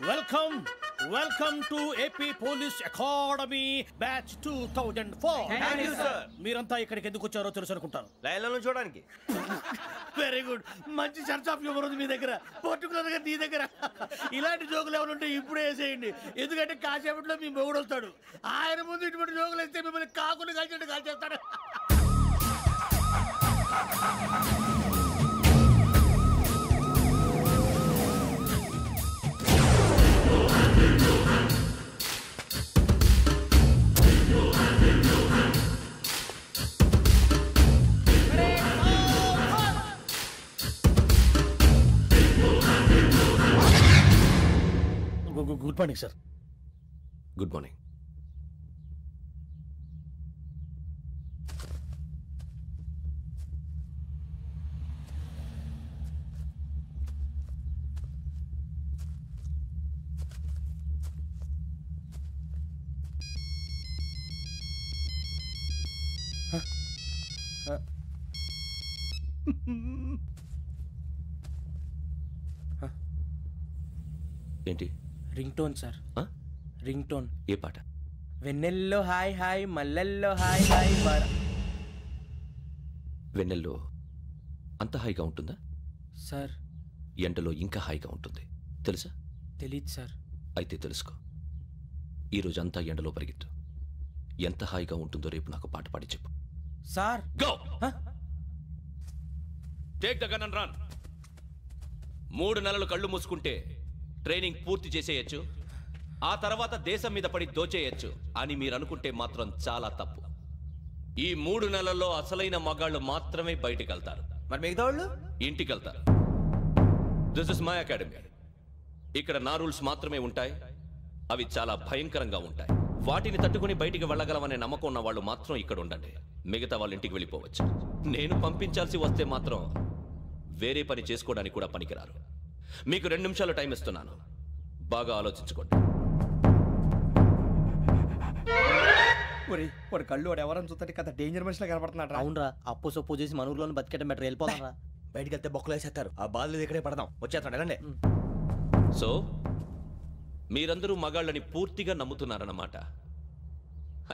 Welcome welcome to AP police academy batch 2004. మీరంతా ఇక్కడికి ఎందుకు వచ్చారో తెలుసు అనుకుంటాను. లైన్లను చూడడానికి. Very good. మంచి చర్చ్ ఆఫ్ హ్యూమర్ ఉంది మీ దగ్గర, పర్టికులర్ గా నీ దగ్గర. ఇలాంటి జోకులు ఏమైనా ఉంటే ఇప్పుడే వేసేయండి, ఎందుకంటే కాసేపట్లో మీ మొగుడు వస్తాడు. ఆయన ముందు ఇటువంటి జోకులు వేస్తే మిమ్మల్ని కాకులు కాల్చేట్టు కాల్చేస్తాడు. Good morning sir. Good morning. ఏంటి? Ring tone sir. Ring tone. ఏ పాట? వెన్నెల్లో హాయ్ హాయ్ మల్లెల్లో హాయ్ హాయ్ బార. వెన్నెల్లో అంత హాయిగా ఉంటుందా సార్? ఎండలో ఇంకా హాయిగా ఉంటుంది తెలుసా? తెలీదు సార్. అయితే తెలుసుకో. ఈరోజు అంతా ఎండలో పరిగెత్తు. ఎంత హాయిగా ఉంటుందో రేపు నాకు పాట పాడి చెప్పు. Sir go. Take the gun and run. 3 నెలలు కళ్ళు మూసుకుంటే ట్రైనింగ్ పూర్తి చేసేయచ్చు, ఆ తర్వాత దేశం మీద పడి దోచేయచ్చు అని మీరు అనుకుంటే మాత్రం చాలా తప్పు. ఈ 3 నెలల్లో అసలైన మగాళ్ళు మాత్రమే బయటికి వెళ్తారు. మరి మిగతా వాళ్ళు ఇంటికి వెళ్తారు. This is my academy. ఇక్కడ నా రూల్స్ మాత్రమే ఉంటాయి. అవి చాలా భయంకరంగా ఉంటాయి. వాటిని తట్టుకుని బయటికి వెళ్ళగలమనే నమ్మకం ఉన్న వాళ్ళు మాత్రం ఇక్కడ ఉండండి. మిగతా వాళ్ళు ఇంటికి వెళ్ళిపోవచ్చు. నేను పంపించాల్సి వస్తే మాత్రం వేరే పని చేసుకోవడానికి కూడా పనికిరారు. మీకు 2 నిమిషాలు టైం ఇస్తున్నాను, బాగా ఆలోచించుకోండి. వాడు కళ్ళు వాడు ఎవరైనా చూస్తే కదా డేంజర్ మనిషిలో కనపడుతున్నాడు. అవునరా, అప్పు సొప్పు చేసి మన ఊర్లో బతికేయడం బెటర్. వెళ్ళిపోతారా? బయటికి వెళ్తే బొక్కలు వేసేస్తారు. ఆ బాధలు ఇక్కడే పడదాం. వచ్చేస్తాడు ఎలాండి. సో మీరందరూ మగాళ్ళని పూర్తిగా నమ్ముతున్నారన్నమాట.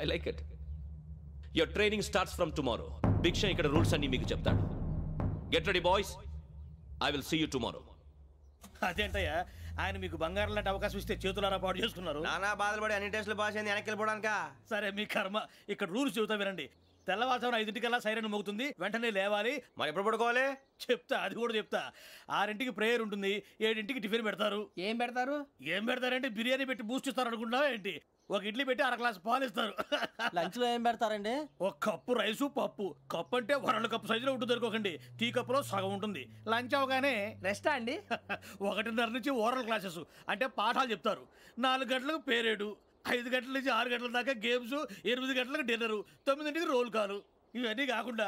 I like it. Your training starts from tomorrow. Bhiksha ఇక్కడ రూల్స్ అన్ని మీకు చెప్తాడు. Get ready boys, I will see you tomorrow. అదేంటయ్యా, ఆయన మీకు బంగారం లాంటి అవకాశం ఇస్తే చేతులారా పాటు చేసుకున్నారు. నానా బాధలు పడి అన్ని టెస్టులు పాస్ అయింది, వెనక్కి వెళ్ళిపోవడానికా? సరే మీ కర్మ. ఇక్కడ రూల్స్ చెబుతా వినండి. తెల్లవారుజామున 5 సైరన్ మోగుతుంది, వెంటనే లేవాలి. మరి ఎప్పుడు పడుకోవాలి? చెప్తా, అది కూడా చెప్తా. 6 ప్రేయర్ ఉంటుంది, 7 టిఫిన్ పెడతారు. ఏం పెడతారు? ఏం పెడతారంటే బిర్యానీ పెట్టి బూస్ట్ ఇస్తారు అనుకుంటున్నావా ఏంటి? ఒక ఇడ్లీ పెట్టి 1/2 గ్లాస్ పాలు ఇస్తారు. లంచ్ లో ఏం పెడతారండి? ఒక కప్పు రైసు పప్పు. కప్పు అంటే 1/2 కప్పు సైజులో ఉంటుంది అనుకోకండి. టీ కప్పులో సగం ఉంటుంది. లంచ్ అవగానే రెస్టా అండి? 1:30 నుంచి ఓరల్ క్లాసెస్ అంటే పాఠాలు చెప్తారు. 4 గంటలకు పేరేడు, 5 గంటల నుంచి 6 గంటల దాకా గేమ్స్, 8 గంటలకు డిన్నరు, 9 రోల్ కాలు. ఇవన్నీ కాకుండా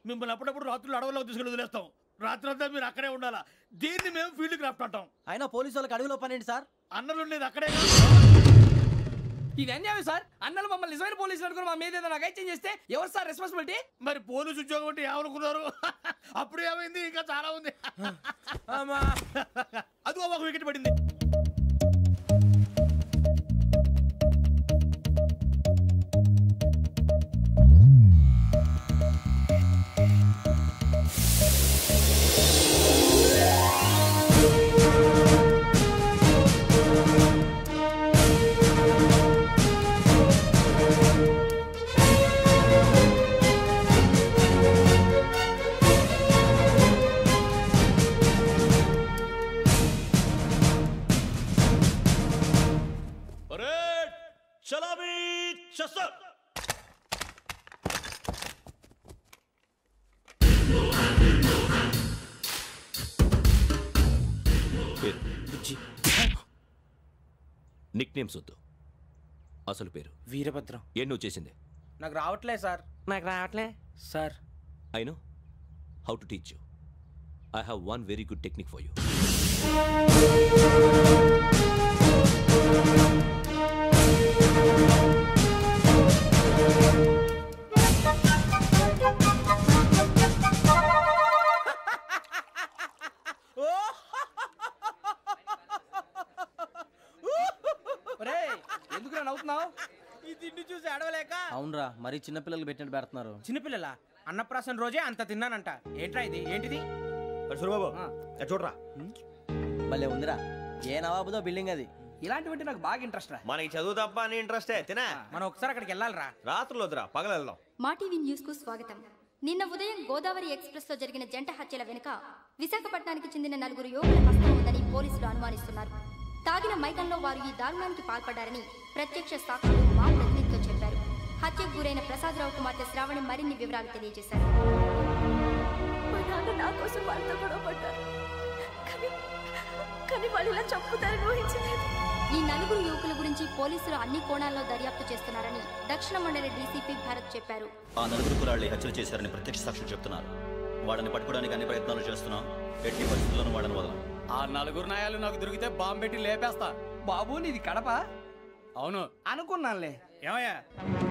మిమ్మల్ని అప్పుడప్పుడు రాత్రులు అడవుల్లో తీసుకెళ్ళి వదిలేస్తాం. రాత్రంతా మీరు అక్కడే ఉండాలా. దీన్ని మేము ఫీల్డ్ క్రాఫ్ట్ అంటాం. అయినా పోలీసు వాళ్ళకి అడవిలో పని ఏంటి సార్? అన్నలు ఉండేది అక్కడే. ఇది అన్యాయం సార్. అన్నలు మమ్మల్ని నిజమైన పోలీసులు అనుకుని మా మీద ఏదైనా అగైత్యం చేస్తే ఎవరు సార్ రెస్పాన్సిబిలిటీ? మరి పోలీసు ఉద్యోగం అంటే ఏమనుకున్నారు? అప్పుడు ఏమైంది? ఇంకా చాలా ఉంది. అదిగో ఒక వికెట్ పడింది. నిక్ నేమ్స్ వద్దు, అసలు పేరు. వీరభద్రం. ఏం నువ్వు చేసింది? నాకు రావట్లే సార్. నాకు రావట్లే sir. I know how to teach you. I have one very good technique for you. నవ్వుతున్నావు? ఈ తిండి చూసి అడవలేక. అవునరా, మరి చిన్నపిల్లలు పెట్టినట్టు పెడుతున్నారు. చిన్నపిల్లల అన్నప్రాసన రోజే అంత తిన్నానంట. ఏంట్రా ఇది? ఏంటిది? సూరిబాబు చూడరా, భలే ఉందిరా. ఏ నవాబుదో బిల్డింగ్ అది. ఇలాంటివంటే నాకు బాగా ఇంట్రెస్ట్ రా. మనకి చదువు తప్ప అని ఇంట్రెస్టే తినా. మనం ఒకసారి అక్కడికి వెళ్ళాలిరా. రాత్రులు వద్దురా, పగలు వెళ్దాం. మా టీవీ న్యూస్ కు స్వాగతం. నిన్న ఉదయం గోదావరి ఎక్స్ప్రెస్ లో జరిగిన జంట హత్యల వెనుక విశాఖపట్నానికి చెందిన 4 యువకుల హస్తం ఉందని పోలీసులు అనుమానిస్తున్నారు. తాగిన మైకంలో వారు ఈ దారుణానికి పాల్పడ్డారని ప్రత్యక్ష సాక్షులు మా ప్రతినిధితో చెప్పారు. హత్యకు గురైన ప్రసాదరావు కుమార్తె శ్రావణి మరిన్ని వివరాలు తెలియజేశారు. మా నాన్న నా కోసం వాళ్ళతో గొడవ పడ్డారు, కానీ వాళ్ళు ఇలా చంపుతారని ఊహించలేదు. ఈ 4 యువకుల గురించి పోలీసులు అన్ని కోణాల్లో దర్యాప్తు చేస్తున్నారని దక్షిణ మండలి డీసీపీ భరత్ చెప్పారు. ఆ 4 కురాళ్ళు హత్యలు చేశారని ప్రత్యక్ష సాక్షులు చెప్తున్నారు. వాళ్ళని పట్టుకోవడానికి అన్ని ప్రయత్నాలు చేస్తున్నాం. ఎట్టి పరిస్థితుల్లోనూ వాళ్ళని వదలం. ఆ 4 నాయాలు నాకు దొరికితే బాంబు పెట్టి లేపేస్తా. బాబు నీది కడప? అవును అనుకున్నానులే. ఏమయ్యా,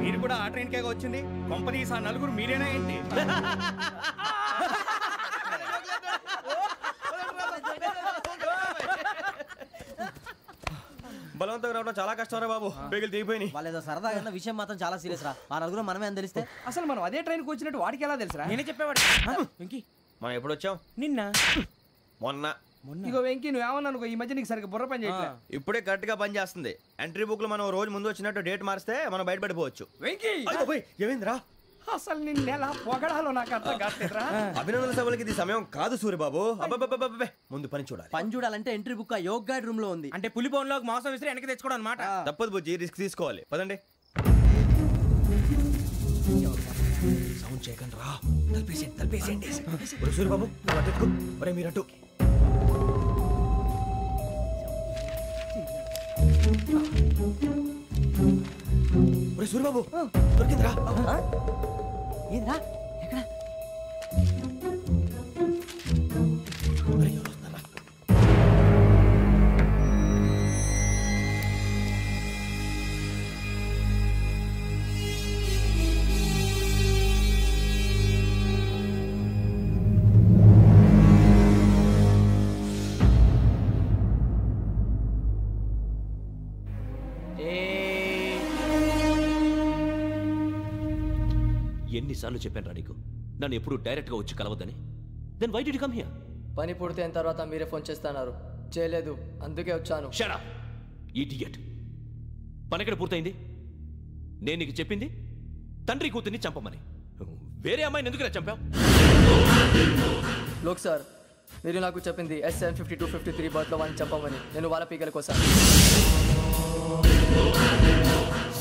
మీరు కూడా ఆ ట్రైన్ కేగా వచ్చింది? కొంపదీసి ఆ 4 మీరేనా ఏంటి? బలవంతంగా రావడం చాలా కష్టం రా బాబు. బేగులు దిగిపోయినాయి. వాళ్ళేదో సరదాగా విషయం మాత్రం చాలా సీరియస్ రా. ఆ 4 మనమే అని తెలిస్తే అసలు మనం అదే ట్రైన్కి వచ్చినట్టు వాడికి ఎలా తెలుసురా? నేనే చెప్పేవాడు. వెంకీ, మనం ఎప్పుడు వచ్చాం? నిన్న మొన్న. ఇగో వెంకీ, నువ్వేమన్నా అనుకో, ఈ మధ్య నీకు సరిగ్గా బుర్ర పని చేయట్లేదు. ఇప్పుడే కరెక్ట్ గా పని చేస్తుంది. ఎంట్రీ బుక్ లో మనం రోజు ముందు వచ్చినట్టు డేట్ మారిస్తే మనం బయటపడిపోవచ్చు. వెంకీ, ఏమైందిరా? అసలు నిన్న ఎలా పొగడాలో నాకు అర్థం కావట్లేదురా. అభినందన సభలకి ఇది సమయం కాదు సూరిబాబు. అబ్బబ్బబ్బబ్బబ్బే, ముందు పని చూడాలి. పని చూడాలంటే ఎంట్రీ బుక్ ఆ యోగ్ గైడ్ రూమ్ లో ఉంది. అంటే పులి బోన్లోకి మాంసం విసిరి వెనక్కి తెచ్చుకోవడం అనమాట. తప్పదు బుజ్జి, రిస్క్ తీసుకోవాలి. పదండి. సౌండ్ చేయకండి రా. తలపేసేయండి. సూరిబాబు ఒరే మీరట్టు. సూరిబాబు దొరికిందిరా. ఏంద్రా ఎక్కడ? ఎన్నిసార్లు చెప్పాను రా నీకు, నన్ను ఎప్పుడు డైరెక్ట్ గా వచ్చి కలవద్దని? Then why did you come here? పని పూర్తయిన తర్వాత మీరే ఫోన్ చేస్తున్నారు. చేయలేదు, అందుకే వచ్చాను. Shut up idiot. పని ఎక్కడ పూర్తయింది? నేను నీకు చెప్పింది తండ్రి కూతుర్ని చంపమని. వేరే అమ్మాయిని ఎందుకు చంపావు? లోక్ సార్, మీరు నాకు చెప్పింది SM5253 బర్త్లో వాళ్ళని చంపమని. నేను వాళ్ళ పీకల కోసం.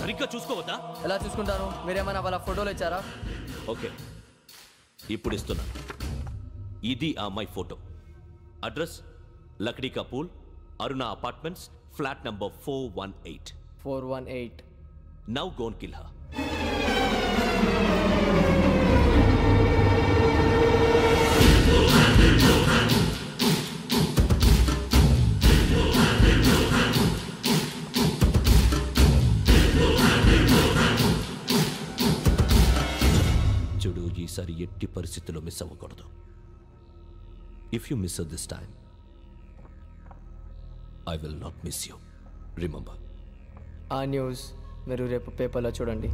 సరిగ్గా చూసుకోవద్దా? ఎలా చూసుకుంటాను? మీరేమైనా వాళ్ళ ఫోటోలు ఇచ్చారా? ఓకే, ఇప్పుడు ఇస్తున్నా. ఇది ఆ అమ్మాయి ఫోటో. అడ్రస్ లక్డీ కా pool, Aruna apartments, flat number 418. 418. Now go and kill her. చూడు, ఈసారి ఎట్టి పరిస్థితుల్లో మిస్ అవ్వకూడదు. If you miss this time, I will not miss you. Remember. ఆ న్యూస్ మీరు రేపు పేపర్లో చూడండి.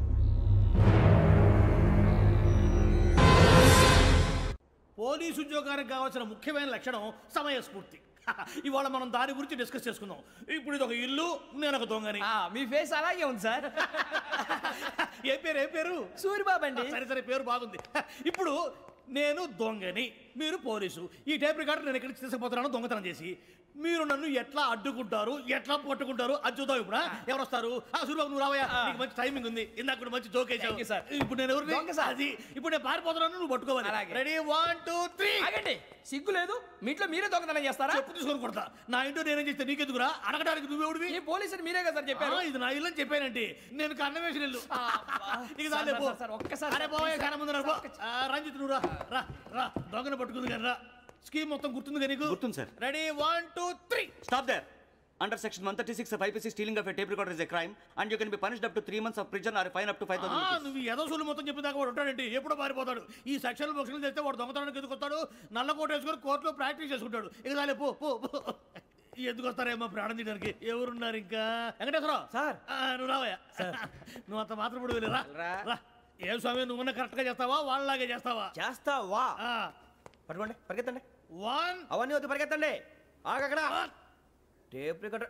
పోలీసు ఉద్యోగానికి కావాల్సిన ముఖ్యమైన లక్షణం సమయస్ఫూర్తి. ఇవాళ మనం దాని గురించి డిస్కస్ చేసుకుందాం. ఇప్పుడు ఇది ఒక ఇల్లు, నేను ఒక దొంగని. మీ ఫేస్ అలాగే ఉంది సార్. ఏ పేరు? సూరిబాబు అండి. సరే పేరు బాగుంది. ఇప్పుడు నేను దొంగని, మీరు పోలీసు. ఈ టైప్ రికార్డు నేను ఎక్కడికి తీసుకుపోతున్నాను దొంగతనం చేసి. మీరు నన్ను ఎట్లా అడ్డుకుంటారు, ఎట్లా పట్టుకుంటారు అది చూద్దాం. ఇప్పుడు ఎవరు వస్తారు? సూరిబాబు నువ్వు రావయ్యా, నీకు మంచి టైమింగ్ ఉంది. ఇందాక కూడా మంచి జోక్ వేసావు సార్. ఇప్పుడు నేను ఎవరు? అది ఇప్పుడు నేను పారిపోతున్నాను, నువ్వు పట్టుకోవాలి. రెడీ 1 2 3. ఆగండి, సిగ్గు లేదు? మీ ఇంట్లో మీరే దొంగతనం చేస్తారా? చెప్పు తీసుకొని కొడతా. నా ఇంట్లో నేనేం చేస్తే నీకెందుకురా? అడగడానికి నువ్వెవడివి? ఈ పోలీసులు మీరే కదా సార్ చెప్పారు. ఇది నా ఇల్లు అని చెప్పానండి. నేను కన్నవేసిన ఇల్లు. ఒక్కసారి అరే బాబు, కన్న ముందు రంజిత్ నువ్వు రా. దొంగను పట్టుకుంది కానీ రా. స్కీమ్ మొత్తం గుర్తుంది నీకు? గుర్తుంది sir. Ready 1 2 3. Stop there. Under section 136 of IPC, stealing of a tape recorder is a crime and you can be punished up to 3 months of prison or a fine up to 5,000 rupees. నువ్వు ఏదో సొల్లు మొత్తం చెప్పేదాకా వాడు ఉంటాడండి. ఎప్పుడో పారిపోతాడు. ఈ సెక్షన్ బొక్షన్లు చేస్తే వాడు దొంగతనానికి ఎదుకొస్తాడు. నల్ల కోట వేసుకొని కోర్టులో ప్రాక్టీస్ చేసుకుంటాడు. ఇక చాలే పో. ఎందుకు వస్తారేమో ప్రాణం తీయడానికి ఎవరున్నారు ఇంకా వెంకటేశ్వరరావు సార్ నువ్వు రావయ్యా నువ్వు అంత మాత్రం ఇప్పుడు వెళ్ళి రా ఏం స్వామి నువ్వున్న కరెక్ట్ గా చేస్తావా వాళ్ళలాగే చేస్తావా పట్టుకోండి పరిగెత్తండి 1 అవన్నీ వద్దు పరిగెత్తండి ఆగక్కడ టేప్ రికార్డర్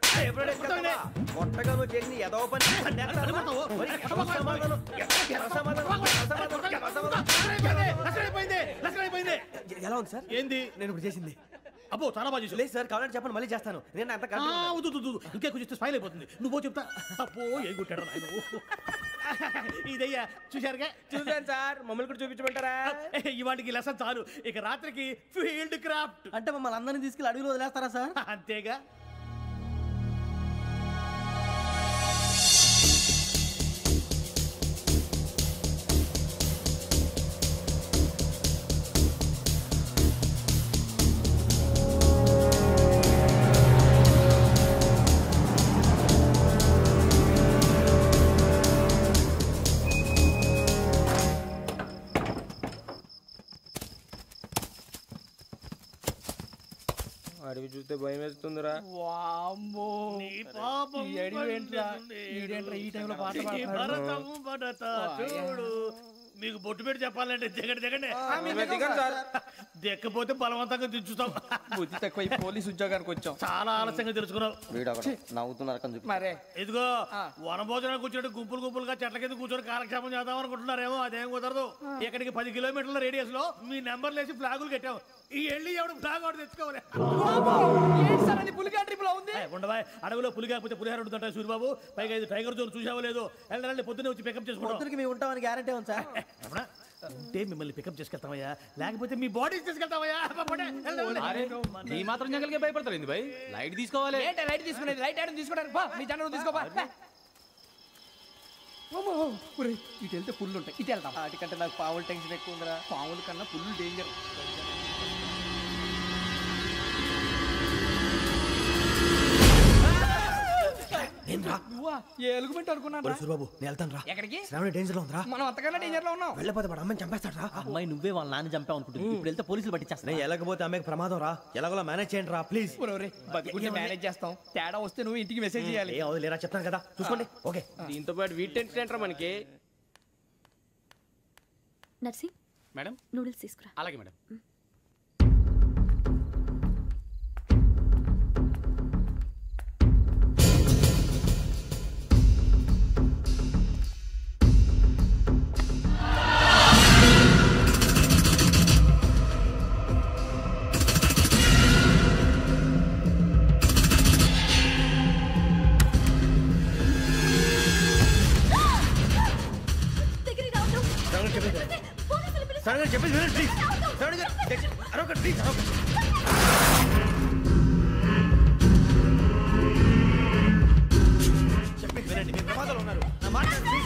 కొత్తగా నువ్వు చేసిన ఏదో పని ఎలా ఉంది సార్ ఏంది నేను ఇప్పుడు చేసింది అబ్బో చాలా బాగా చేసావు లేదు సార్ కావాలంటే చెప్పండి మళ్ళీ చేస్తాను నేను అంత ఇంకే కొంచెం స్మైల్ అయిపోతుంది నువ్వు చెప్తా అప్పో ఏ కొట్టాడు నాయన ఇదయ్యా చూశారుగా చూసాను సార్ మమ్మల్ని కూడా చూపించమంటారా ఇవాటికి లెసన్ చాలు ఇక రాత్రికి ఫీల్డ్ క్రాఫ్ట్ అంటే మమ్మల్ని అందరినీ తీసుకెళ్ళి అడుగులో వదిలేస్తారా సార్? అంతేగా. అడిగి చూస్తే భయం వేస్తుందిరా. వామ్మో నీ పాపం ఈ అడివి ఏంట్రా ఈ టైంలో పాట పాడుతున్నాడు. చూడు మీకు బొట్టు పెట్టి చెప్పాలంటే దిగండి దిక్కపోతే బలవంతంగా దించుతాం. బుద్ధి తక్కువ ఈ పోలీస్ ఉద్యోగానికి వచ్చాం. చాలా ఆలస్యంగా తెలుసుకున్నావు. నవ్వుతున్నారు మరే ఇదిగో వనభోజనం కూర్చొని గుంపులుగా చెట్ల కింద కూర్చొని కాలక్షేపం చేద్దాం అనుకుంటున్నారేమో. అదేం కుదరదు. ఇక్కడికి 10 కిలోమీటర్ల రేడియస్ లో మీ నెంబర్లు వేసి ఫ్లాగులు కట్టాం. ఈ వెళ్ళి ఎవడు ఫ్లాగ్ ఒకటి తెచ్చుకోవాలి. ఉండవా అడవిలో పులి కాకపోతే పులిహార ఉంటుంటాయి సూర్యబాబు. పైగా ఇది టైగర్ జోన్ చూసావో లేదో. వెళ్ళండి పొద్దున్నే వచ్చి పికప్ చేసుకుంటాం. మేము ఉంటామని గ్యారంటీ ఉంది సార్. అంటే మిమ్మల్ని పికప్ చేసుకెళ్తామయ్యా లేకపోతే మీ బాడీ తీసుకెళ్తామయ్యా. ఈ మాత్రం జంగల్కే భయపడతారు భయ్. లైట్ తీసుకోవాలి. లైట్ తీసుకునేది లైట్ ఆడని తీసుకోవడానికి మీ జనం తీసుకోపా. ఇటు వెళ్తే పుల్లు ఉంటాయి. ఇటు వెళ్తాం. వాటికంటే నాకు పావులు టెన్షన్ ఎక్కువ ఉందిరా. పాముల కన్నా పుల్లు డేంజర్. ఎలుగుబెట్టి అనుకున్నాను. సూర్యబాబు నేను వెళ్తాను రా. ఎక్కడికి? శ్రావణి డేంజర్ లో ఉందిరా. మనం అంతకన్నా డేంజర్ లో ఉన్నాం. వెళ్ళపోతే వాడు అమ్మని చంపేస్తాడు రా. అమ్మాయి నువ్వే వాళ్ళ నాన్న చంపావు అనుకుంటుంది. ఇప్పుడు వెళ్తే పోలీసులు పట్టించేస్తా. నేను వెళ్ళకపోతే అమ్మాయికి ప్రమాదం రా. ఎలాగోలా మేనేజ్ చేయండి రా ప్లీజ్. బతుకుంటే మేనేజ్ చేస్తాం. తేడా వస్తే నువ్వు ఇంటికి మెసేజ్ చేయాలి. ఏ అవును లేరా చెప్తాను కదా చూసుకోండి. ఓకే దీంతో పాటు వీటి టెన్షన్ ఏంట్రా మనకి. నర్సి మేడం నూడిల్స్ తీసుకురా. అలాగే మేడం. చెప్పేసి వినండి ప్లీజ్. శ్రావణి గారు అరొకటి ప్లీజ్ అరొకటి. చెప్పేసి వినండి మీరు ప్రమాదాలు ఉన్నారు. నా మాట ప్లీజ్.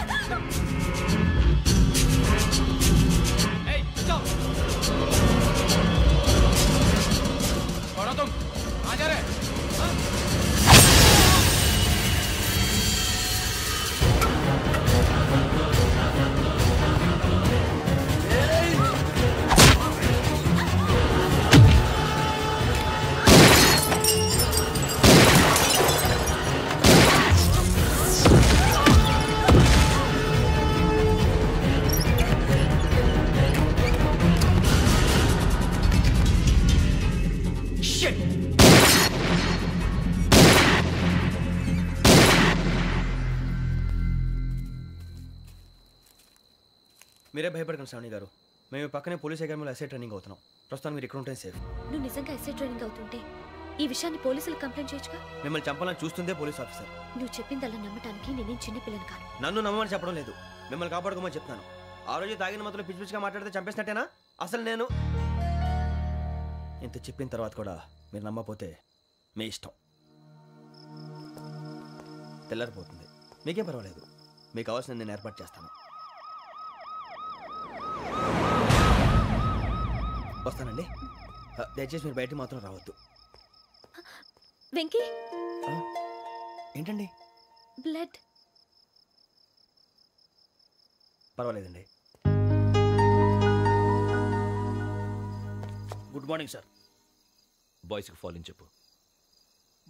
మీరే భయపడకండి శ్రావణి గారు. మేము పక్కనే పోలీస్ అకాడమీలో ఎస్ఐ ట్రైనింగ్ అవుతున్నాం. ప్రస్తుతం మీరు ఇక్కడ ఉంటే సేఫ్. నువ్వు నిజంగా ఎస్ఐ ట్రైనింగ్ అవుతుంటే ఈ విషయాన్ని పోలీసులకు కంప్లైంట్ చేయొచ్చుగా. మిమ్మల్ని చంపాలని చూస్తుందే పోలీస్ ఆఫీసర్. నువ్వు చెప్పిందల్లా నమ్మటానికి నేనేం చిన్నపిల్లని కాను. నన్ను నమ్మమని చెప్పడం లేదు, మిమ్మల్ని కాపాడుకోమని చెప్తాను. ఆ రోజు తాగిన మొత్తం పిచ్చి పిచ్చిగా మాట్లాడితే చంపేసినట్టేనా? అసలు నేను ఇంత చెప్పిన తర్వాత కూడా మీరు నమ్మపోతే మీ ఇష్టం. తెల్లారిపోతుంది, మీకేం పర్వాలేదు. మీకు కావాల్సిన నేను ఏర్పాటు చేస్తాను. వస్తానండి. దయచేసి మీరు బయటికి మాత్రం రావద్దు. వెంకీ ఏంటండి? బ్లడ్. పర్వాలేదండి. Good morning sir. బాయ్స్కి ఫాలోయింగ్ చెప్పు.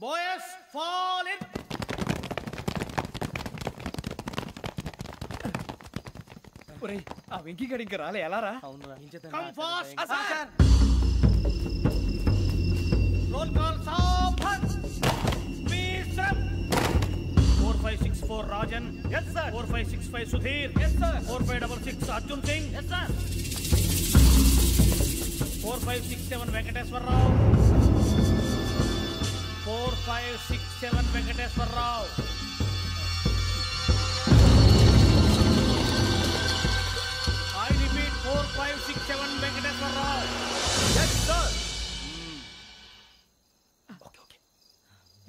Boys fall in. ఒరేయ్ ఆ వెంకీ గడి ఇంకా రాలే ఎలా రా? Come fast sir. Roll call సావధాన్. విశ్రమ్. 4564 Rajan. yes sir. 4565 Sudheer. yes sir. 4566 Arjun Singh. yes sir. 4567 Venkateswara Rao. 4567 Venkateswara Rao. I repeat 4567 Venkateswara Rao. yes sir.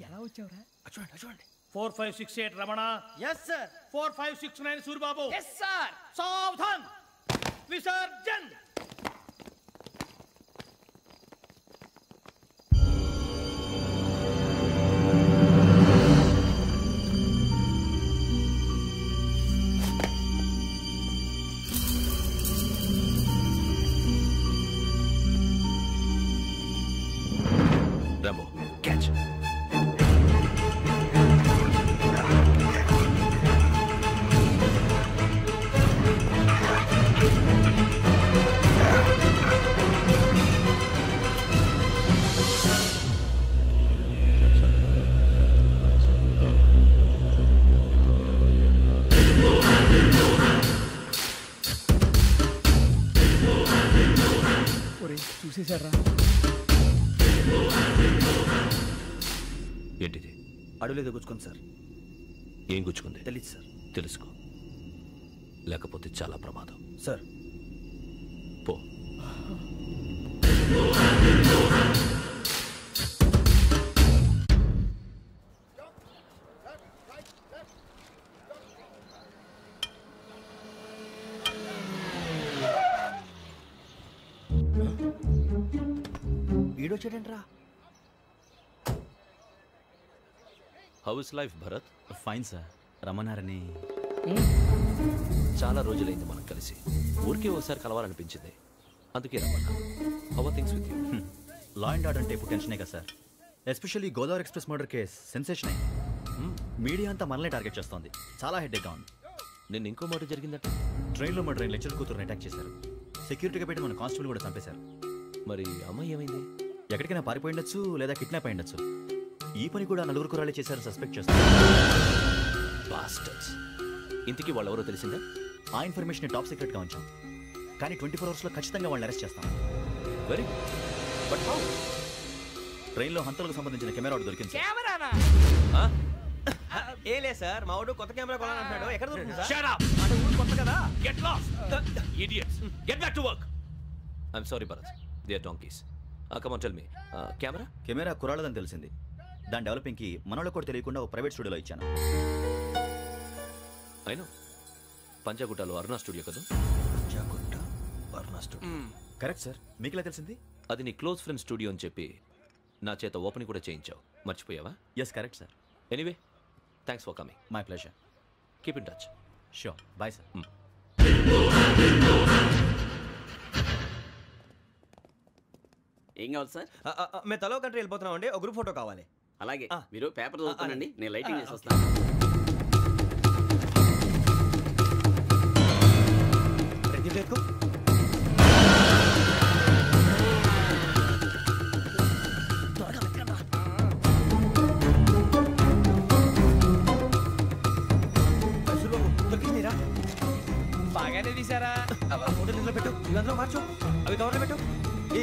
ఎలా వచ్చావురా? చూడండి 4568 Ramana. yes sir. 4569 Suribabu. yes sir. సావధాన్. Visarjan. Rambo, catch. ఒరేయ్ చూసేశారా? ఏంటిది? అడుగులేదో గుచ్చుకోండి సార్. ఏం గుచ్చుకుంది? తెలీదు సార్. తెలుసుకో, లేకపోతే చాలా ప్రమాదం. సార్ పో. ఈడొచ్చాడంట్రా. How is life Bharat? Fine sir. రమ్మన్నారని. చాలా రోజులైంది మనం కలిసి. ఊరికే ఒకసారి కలవాలనిపించింది, అందుకే రమ్మన్నా. How are things with you? Law and order అంటే ఇప్పుడు టెన్షనే కదా sir. Especially Godavari express murder case sensation అయింది. మీడియా అంతా మనల్ని టార్గెట్ చేస్తోంది. చాలా హెడ్ఏక్గా ఉంది. నిన్న ఇంకో మాట జరిగిందట. ట్రైన్లో మా ట్రైన్ లెక్చర్ కూతురుని అటాక్ చేశారు. సెక్యూరిటీగా పెట్టి మన కానిస్టేబుల్ కూడా చంపేశారు. మరి అమ్మాయి ఏమైంది? ఎక్కడికైనా పారిపోయి ఉండొచ్చు, లేదా కిడ్నాప్ అయి ఉండొచ్చు. ఈ పని కూడా నలుగురు కురాలే చేశారు సస్పెక్ట్ చేస్తారు. బాస్టర్స్. ఇంతకీ వాళ్ళు ఎవరో తెలిసిందా? ఆ ఇన్ఫర్మేషన్ టాప్ సీక్రెట్గా ఉంచాం, కానీ 24 అవర్స్లో ఖచ్చితంగా వాళ్ళని అరెస్ట్ చేస్తాం. Very but how? ట్రైన్లో హంతలకు సంబంధించిన కెమెరా ఒకటి దొరికింది. కెమెరానా? ఏ లే సార్, మా వాడు కొత్త కెమెరా కొనాలంటున్నాడు. ఎక్కడ దొరుకుతుంది సార్? Shut up! అంటే ఊరు కొత్త కదా. Get lost! Idiots! Get back to work! I'm sorry, Bharat. They are donkeys. Come on, tell me. Camera? Camera కురాలదని తెలిసింది. దాని డెవలపింగ్కి మనోళ్ళకి కూడా తెలియకుండా ఒక ప్రైవేట్ స్టూడియోలో ఇచ్చాను. I know. పంజాగుట్టలో అరుణ స్టూడియో కదా? పంజాగుట్ట అరుణ స్టూడియో. Correct sir. మీకు ఎలా తెలిసింది? అది నీ క్లోజ్ ఫ్రెండ్ స్టూడియో అని చెప్పి నా చేత ఓపెన్ కూడా చేయించావు. మర్చిపోయావా? Yes correct sir. Anyway, thanks for coming. My pleasure. Keep in touch. Sure. Bye sir. ఏం కావాలి సార్? మేము తలో కంట్రీ వెళ్ళిపోతున్నాం అండి. ఒక గ్రూప్ ఫోటో కావాలి. అలాగే, మీరు పేపర్ చదువుతానండి, నేను లైటింగ్ చేసి వస్తాను. బాగానే తీసారా? ఫోటో ఇందులో పెట్టు, ఇవంతా మార్చు, అవి కవర్లో పెట్టు.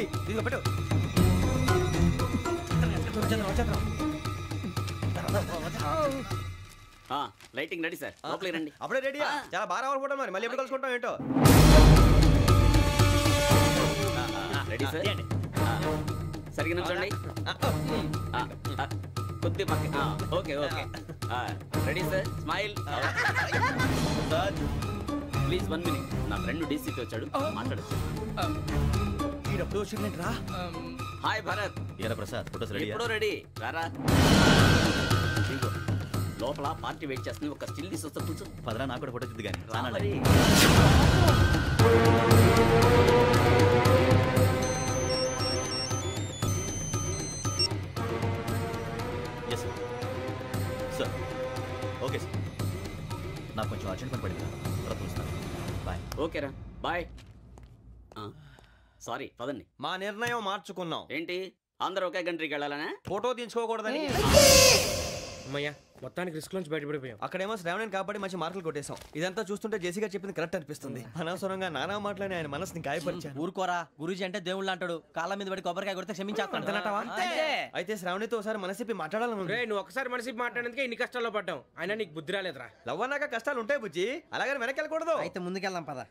ఇదిగో పెట్టు. లైటింగ్ రెడీ సార్, లోపలికి రండి. అప్పుడే రెడీ? చాలా బాగా రావాలి ఫోటో. మరి మళ్ళీ ఎప్పుడు కలుసుకుంటాం ఏంటో. Ready sir. సరిగ్గా నుంచోండి. కొద్ది పక్క. Okay okay. Ready sir. Smile. Please 1 minute. నా ఫ్రెండ్ డీసీపీ వచ్చాడు, మాట్లాడచ్చు. ఈడప్పుడు వచ్చిందంటరా. హాయ్ భరత్. ఏరా ప్రసాద్, ఫోటోస్ రెడీ? ఎప్పుడో రెడీ. రారా. లోపల పార్టీ వెయిట్ చేస్తుంది, ఒక స్టిల్ తీసి వస్తా, కూర్చో. పదరా, నాకు కూడా ఫోటో చూద్దు కానీ. సార్ ఓకే సార్ నాకు కొంచెం అర్జెంట్ పని పడింది తర్వాత పిలుస్తాను బాయ్ ఓకేరా బాయ్. సారీ పదండి. మా నిర్ణయం మార్చుకున్నాం. ఏంటి అందరూ ఒకే కంట్రీకి వెళ్ళాలనే? ఫోటో తీసుకోకూడదని. అమ్మయ్యా మొత్తానికి రిస్క్ నుంచి బయటపడిపోయాం. అక్కడేమో శ్రావణిని కాబట్టి మంచి మార్కులు కొట్టేశాం. ఇదంతా చూస్తుంటే జేసీగా చెప్పింది కరెక్ట్ అనిపిస్తుంది. అనవసరంగా నానా మాటలని ఆయన మనసుని గాయపరిచాను. ఊరుకోరా, గురూజీ అంటే దేవుళ్ళు అంటాడు. కాళ్ళ మీద పడి కొబ్బరికాయ కొడితే క్షమించేస్తాడు. అయితే శ్రావణితో ఒకసారి మనసిప్పి మాట్లాడాలను. రే నువ్వు ఒకసారి మనసి మాట్లాడేందుకే ఇన్ని కష్టాల్లో పడ్డాం. అయినా నీకు బుద్ధి రాలేదురా. లవ్ అన్నాక కష్టాలు ఉంటాయి బుజ్జి, అలాగని వెనక్కి వెళ్ళకూడదు. అయితే ముందుకెళ్దాం పద.